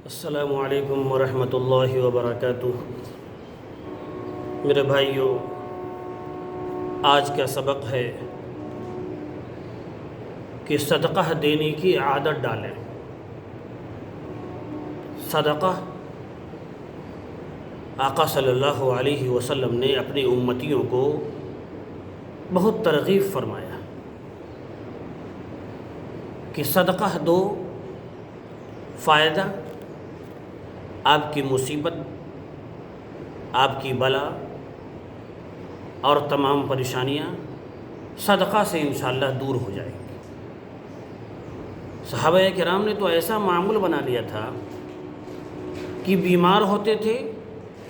السلام علیکم ورحمۃ اللہ وبرکاتہ۔ میرے بھائیوں، آج کا سبق ہے کہ صدقہ دینے کی عادت ڈالیں۔ صدقہ آقا صلی اللہ علیہ وسلم نے اپنی امتیوں کو بہت ترغیب فرمایا کہ صدقہ دو، فائدہ آپ کی مصیبت، آپ کی بلا اور تمام پریشانیاں صدقہ سے انشاءاللہ دور ہو جائیں گی۔ صحابہ کرام نے تو ایسا معمول بنا لیا تھا کہ بیمار ہوتے تھے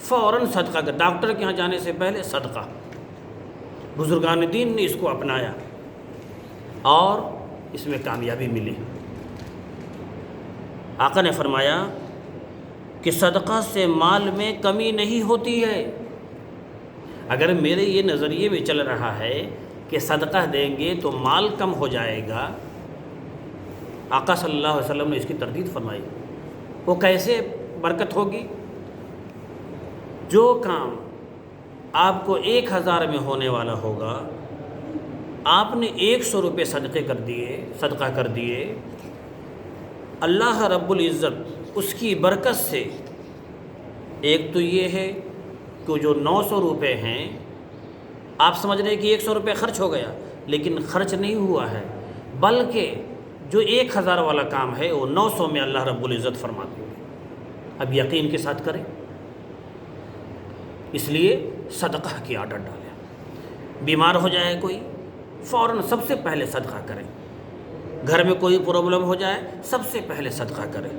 فوراً صدقہ کر، ڈاکٹر کے یہاں جانے سے پہلے صدقہ۔ بزرگان دین نے اس کو اپنایا اور اس میں کامیابی ملی۔ آقا نے فرمایا کہ صدقہ سے مال میں کمی نہیں ہوتی ہے۔ اگر میرے یہ نظریے میں چل رہا ہے کہ صدقہ دیں گے تو مال کم ہو جائے گا، آقا صلی اللہ علیہ وسلم نے اس کی تردید فرمائی۔ وہ کیسے برکت ہوگی؟ جو کام آپ کو 1000 میں ہونے والا ہوگا، آپ نے 100 روپے صدقہ کر دیے، اللہ رب العزت اس کی برکت سے، ایک تو یہ ہے کہ جو 900 روپے ہیں آپ سمجھ رہے ہیں کہ 100 روپے خرچ ہو گیا، لیکن خرچ نہیں ہوا ہے، بلکہ جو 1000 والا کام ہے وہ 900 میں اللہ رب العزت فرماتے ہیں۔ اب یقین کے ساتھ کریں، اس لیے صدقہ کی عادت ڈالیں۔ بیمار ہو جائے کوئی، فوراً سب سے پہلے صدقہ کریں۔ گھر میں کوئی پرابلم ہو جائے، سب سے پہلے صدقہ کریں۔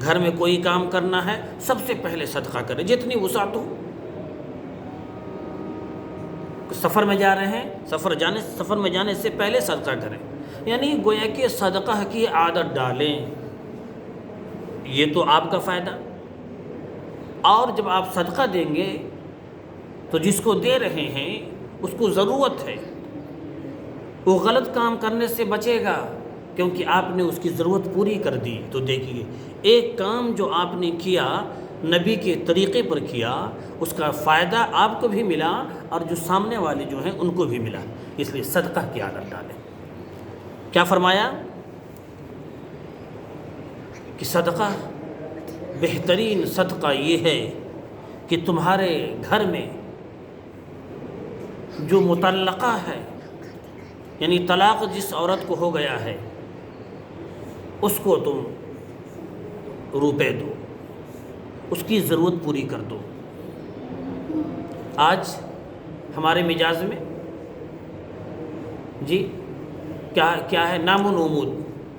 گھر میں کوئی کام کرنا ہے، سب سے پہلے صدقہ کریں، جتنی وسعت ہو۔ سفر میں جا رہے ہیں، سفر میں جانے سے پہلے صدقہ کریں، یعنی گویا کہ صدقہ کی عادت ڈالیں۔ یہ تو آپ کا فائدہ۔ اور جب آپ صدقہ دیں گے تو جس کو دے رہے ہیں اس کو ضرورت ہے، وہ غلط کام کرنے سے بچے گا، کیونکہ آپ نے اس کی ضرورت پوری کر دی۔ تو دیکھیے، ایک کام جو آپ نے کیا نبی کے طریقے پر کیا، اس کا فائدہ آپ کو بھی ملا اور جو سامنے والے جو ہیں ان کو بھی ملا۔ اس لیے صدقہ کی عادت ڈالیں۔ کیا فرمایا کہ صدقہ، بہترین صدقہ یہ ہے کہ تمہارے گھر میں جو مطلقہ ہے، یعنی طلاق جس عورت کو ہو گیا ہے، اس کو تم روپے دو، اس کی ضرورت پوری کر دو۔ آج ہمارے مزاج میں جی کیا ہے، نام و نمود،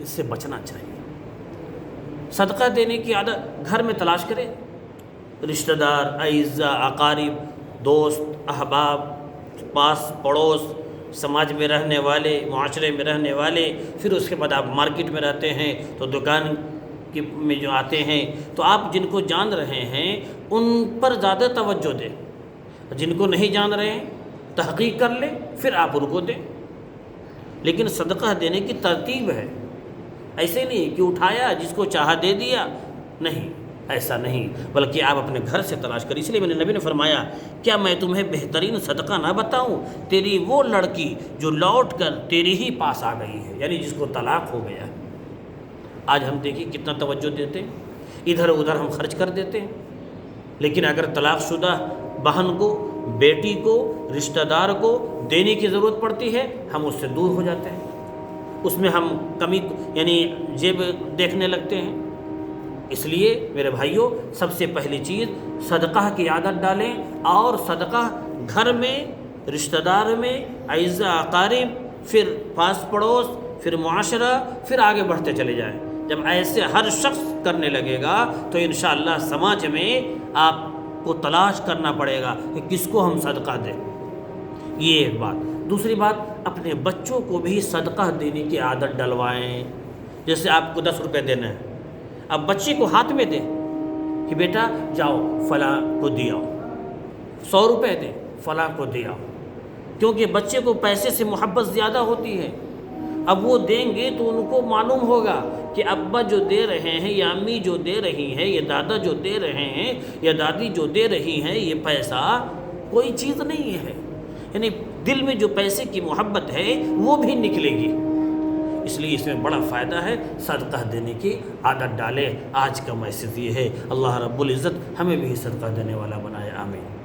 اس سے بچنا چاہیے۔ صدقہ دینے کی عادت گھر میں تلاش کرے، رشتہ دار، اعزاء، اقارب، دوست، احباب، پاس پڑوس، سماج میں رہنے والے، معاشرے میں رہنے والے، پھر اس کے بعد آپ مارکیٹ میں رہتے ہیں تو دکان میں جو آتے ہیں، تو آپ جن کو جان رہے ہیں ان پر زیادہ توجہ دیں، جن کو نہیں جان رہے ہیں تحقیق کر لیں، پھر آپ ان کو دیں۔ لیکن صدقہ دینے کی ترتیب ہے، ایسے نہیں کہ اٹھایا جس کو چاہا دے دیا، نہیں، ایسا نہیں، بلکہ آپ اپنے گھر سے تلاش کریں۔ اس لیے میں نے نبی نے فرمایا، کیا میں تمہیں بہترین صدقہ نہ بتاؤں؟ تیری وہ لڑکی جو لوٹ کر تیری ہی پاس آ گئی ہے، یعنی جس کو طلاق ہو گیا ہے۔ آج ہم دیکھیں کتنا توجہ دیتے ہیں، ادھر ادھر ہم خرچ کر دیتے ہیں، لیکن اگر طلاق شدہ بہن کو، بیٹی کو، رشتہ دار کو دینے کی ضرورت پڑتی ہے، ہم اس سے دور ہو جاتے ہیں، اس میں ہم کمی، یعنی جیب دیکھنے لگتے ہیں۔ اس لیے میرے بھائیوں، سب سے پہلی چیز صدقہ کی عادت ڈالیں، اور صدقہ گھر میں، رشتہ دار میں، اعزاء اقارب، پھر پاس پڑوس، پھر معاشرہ، پھر آگے بڑھتے چلے جائیں۔ جب ایسے ہر شخص کرنے لگے گا تو انشاءاللہ سماج میں آپ کو تلاش کرنا پڑے گا کہ کس کو ہم صدقہ دیں۔ یہ ایک بات۔ دوسری بات، اپنے بچوں کو بھی صدقہ دینے کی عادت ڈلوائیں۔ جیسے آپ کو 10 روپے دینا ہے، اب بچے کو ہاتھ میں دیں کہ بیٹا جاؤ فلاں کو دے آؤ، 100 روپے دیں فلاں کو دے آؤ، کیونکہ بچے کو پیسے سے محبت زیادہ ہوتی ہے۔ اب وہ دیں گے تو ان کو معلوم ہوگا کہ ابا جو دے رہے ہیں یا امی جو دے رہی ہیں یا دادا جو دے رہے ہیں یا دادی جو دے رہی ہیں، یہ پیسہ کوئی چیز نہیں ہے، یعنی دل میں جو پیسے کی محبت ہے وہ بھی نکلے گی۔ اس لیے اس میں بڑا فائدہ ہے، صدقہ دینے کی عادت ڈالے۔ آج کا میسج یہ ہے، اللہ رب العزت ہمیں بھی صدقہ دینے والا بنائے، آمین۔